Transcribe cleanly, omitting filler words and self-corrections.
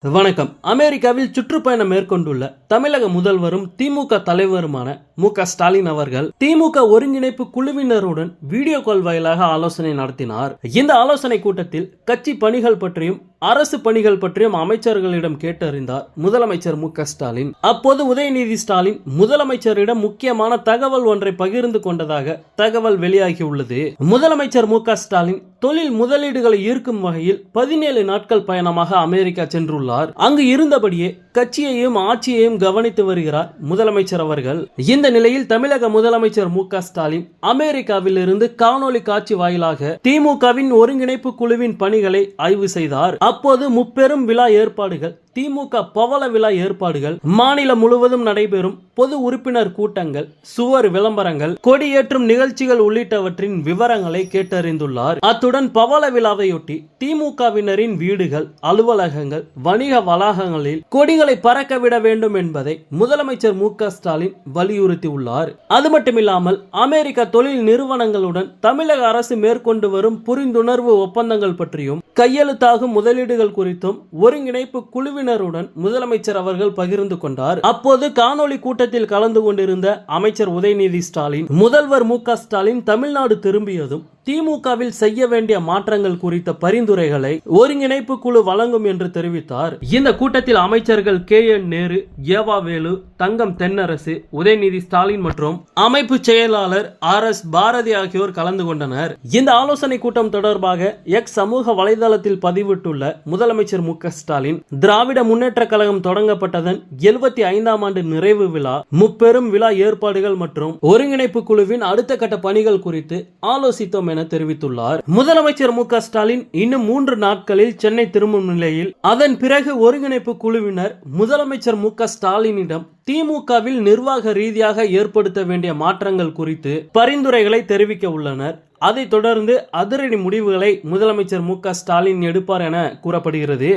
வணக்கம். அமெரிக்காவில் சுற்றுப்பயணம் மேற்கொண்டுள்ள தமிழக முதல்வரும் திமுக தலைவருமான மு.க.ஸ்டாலின் அவர்கள் திமுக ஒருங்கிணைப்பு குழுவினருடன் வீடியோ கால் வாயிலாக ஆலோசனை நடத்தினார். இந்த ஆலோசனை கூட்டத்தில் கட்சி பணிகள் பற்றியும் அரசு பணிகள் பற்றியும் அமைச்சர்களிடம் கேட்டறிந்தார் முதலமைச்சர் மு.க.ஸ்டாலின். அப்போது உதயநிதி ஸ்டாலின் முதலமைச்சரிடம் முக்கியமான தகவல் ஒன்றை பகிர்ந்து கொண்டதாக தகவல் வெளியாகியுள்ளது. முதலமைச்சர் மு.க.ஸ்டாலின் தொழில் முதலீடுகளை ஈர்க்கும் வகையில் 17 நாட்கள் பயணமாக அமெரிக்கா சென்றுள்ளார். அங்கு இருந்தபடியே கட்சியையும் ஆட்சியையும் கவனித்து வருகிறார் முதலமைச்சர் அவர்கள். இந்த நிலையில் தமிழக முதலமைச்சர் மு.க.ஸ்டாலின் அமெரிக்காவில் இருந்து காணொலி காட்சி வாயிலாக திமுகவின் ஒருங்கிணைப்பு குழுவின் பணிகளை ஆய்வு செய்தார். அப்போது முப்பெரும் விழா ஏற்பாடுகள், திமுக பவள விழா ஏற்பாடுகள், மாநிலம் முழுவதும் நடைபெறும் பொது உறுப்பினர் கூட்டங்கள், சுவர் விளம்பரங்கள், கொடியேற்றும் நிகழ்ச்சிகள் உள்ளிட்டவற்றின் விவரங்களை கேட்டறிந்துள்ளார். அத்துடன் பவள விழாவையொட்டி திமுகவினரின் வீடுகள், அலுவலகங்கள், வணிக வளாகங்களில் கொடிகளை பறக்க விட வேண்டும் என்பதை முதலமைச்சர் மு.க.ஸ்டாலின் வலியுறுத்தியுள்ளார். அது மட்டுமில்லாமல் அமெரிக்க தொழில் நிறுவனங்களுடன் தமிழக அரசு மேற்கொண்டு வரும் புரிந்துணர்வு ஒப்பந்தங்கள் பற்றியும் கையெழுத்தாகும் முதலீடுகள் குறித்தும் ஒருங்கிணைப்பு குழுவினருடன் முதலமைச்சர் அவர்கள் பகிர்ந்து கொண்டார். அப்போது காணொலி கூட்டத்தில் கலந்து கொண்டிருந்த அமைச்சர் உதயநிதி ஸ்டாலின், முதல்வர் மு.க.ஸ்டாலின் தமிழ்நாடு திரும்பியதும் திமுகவில் செய்ய வேண்டிய மாற்றங்கள் குறித்த பரிந்துரைகளை ஒருங்கிணைப்பு குழு வழங்கும் என்று தெரிவித்தார். இந்த கூட்டத்தில் அமைச்சர்கள் கே.என். நேரு, ஏவா வேலு, தங்கம் தென்னரசு, உதயநிதி ஸ்டாலின் மற்றும் அமைப்பு செயலாளர் ஆர்.எஸ். பாரதி ஆகியோர் கலந்து கொண்டனர். இந்த ஆலோசனை கூட்டம் தொடர்பாக எக்ஸ் சமூக வலைதளத்தில் பதிவிட்டுள்ள முதலமைச்சர் மு.க.ஸ்டாலின், திராவிட முன்னேற்ற கழகம் தொடங்கப்பட்டதன் 75ஆம் ஆண்டு நிறைவு விழா, முப்பெரும் விழா ஏற்பாடுகள் மற்றும் ஒருங்கிணைப்பு குழுவின் அடுத்த கட்ட பணிகள் குறித்து ஆலோசித்தோம் என தெரிவித்துள்ளார். முதலமைச்சர் மு.க.ஸ்டாலின் இன்னும் 3 நாட்களில் சென்னை திரும்பும் நிலையில் அதன் பிறகு ஒருங்கிணைப்பு குழுவினர் முதலமைச்சர் மு.க.ஸ்டாலினிடம் திமுகவில் நிர்வாக ரீதியாக ஏற்படுத்த வேண்டிய மாற்றங்கள் குறித்து பரிந்துரைகளை தெரிவிக்க உள்ளனர். அதைத் தொடர்ந்து அதிரடி முடிவுகளை முதலமைச்சர் மு.க.ஸ்டாலின் எடுப்பார் என கூறப்படுகிறது.